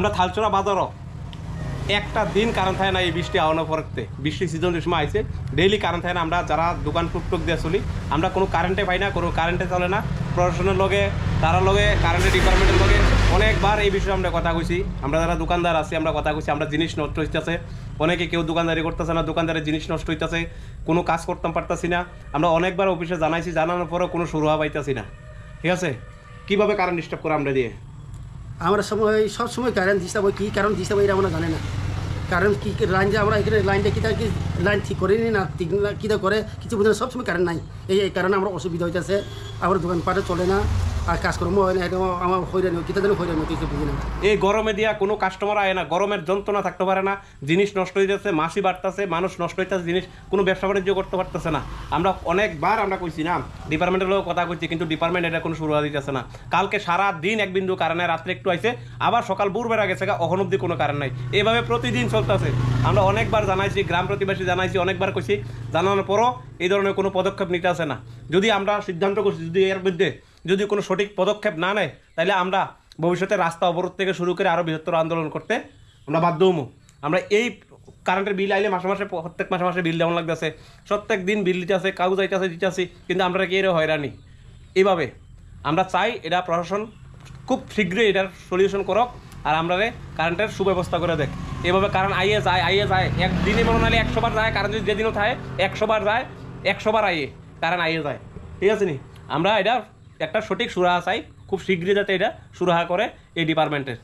আমরা থালচরা বাজারও একটা দিন কারণ থাকে না। এই বৃষ্টি আওয়ানোর পরেতে বৃষ্টি সিজন সময় আইছে ডেইলি কারণ থাকে না। আমরা যারা দোকান টুকটুক দিয়ে চলি আমরা কোনো কারেন্টে পাই না, কোনো কারেন্টে চলে না। প্রশাসনের লগে তারা লগে কারেন্টের ডিপার্টমেন্টের লগে অনেকবার এই বিষয়ে আমরা কথা কইছি। আমরা যারা দোকানদার আছি আমরা কথা কইছি, আমরা জিনিস নষ্ট হইতেছে, অনেকে কেউ দোকানদারি করতেছে না, দোকানদারের জিনিস নষ্ট হইতেছে, কোনো কাজ করতাম পারতাছি না। আমরা অনেকবার অফিসে জানাইছি, জানানোর পরেও কোনো শুরু হওয়া পাইতেছি না। ঠিক আছে, কীভাবে কারেন্ট ডিস্টার্ব করে আমরা দিয়ে আমরা সময় সব সময় কারেন্ট ডিস্টার্ব হয়, কী কারণ ডিস্টার্ব হয় এটা আমরা জানি না। কারণ কী লাইন যে আমরা এখানে লাইনটা কী কি লাইন ঠিক করিনি না ঠিক কীটা করে কিছু বুঝে না, সবসময় কারেন্ট নাই। এই কারণে আমরা অসুবিধা হইতেছে, আমার দোকানপাটে চলে না, আর কাজকর্ম হয় না, একদম আমার হইরানি কীটা যেন হইরানি হইতেছে বুঝি না। এই গরমে দিয়া কোনো কাস্টমার আয় না, গরমের যন্ত্রণা থাকতে পারে না, জিনিস নষ্ট হয়ে যাচ্ছে, মাসি বাড়তেছে, মানুষ নষ্ট হইতেছে, জিনিস কোনো ব্যবসা বাণিজ্য করতে পারতেছে না। আমরা অনেকবার আমরা কইছি না, ডিপার্টমেন্টের লোক কথা কইছি, কিন্তু ডিপার্টমেন্ট এটা কোনো শুরু দিতেছে না। কালকে সারা দিন এক বিন্দু কারণে, রাত্রে একটু আইছে, আবার সকাল ভোরবেলা গেছে, এখন অব্দি কোনো কারণ নাই। এভাবে প্রতিদিন চলতেছে। আমরা অনেকবার জানাইছি, গ্রাম প্রতিবেশী জানাইছি, অনেকবার কইছি, জানানোর পরও এই ধরনের কোনো পদক্ষেপ নিতে আসে না। যদি আমরা সিদ্ধান্ত করছি যদি এর মধ্যে যদি কোনো সঠিক পদক্ষেপ না নেয় তাহলে আমরা ভবিষ্যতে রাস্তা অবরোধ থেকে শুরু করে আরও বৃহত্তর আন্দোলন করতে আমরা বাধ্য হবো। আমরা এই কারেন্টের বিল আইলে মাসে মাসে প্রত্যেক মাসে মাসে বিল দেওয়া লাগতেছে, প্রত্যেক দিন বিল দিতে আছে, কাগজ আইতেছে দিতেছি, কিন্তু আমরা কি এর হয়রানি। এইভাবে আমরা চাই এটা প্রশাসন খুব শীঘ্রই এটার সলিউশন করক, আর আমরা কারেন্টের সুব্যবস্থা করে দেখ। এভাবে কারেন্ট আইয়ে যায় একদিনে মনে নাহলে 100 বার যায়, কারেন্ট যদি যেদিনও থাকে 100 বার যায়, 100 বার আইয়ে কারেন্ট আইয়ে যায়। ঠিক আছে নি, আমরা এটা একটা সঠিক সুরাহা চাই, খুব শীঘ্রই যাতে এটা সুরাহা করে এই ডিপার্টমেন্টের।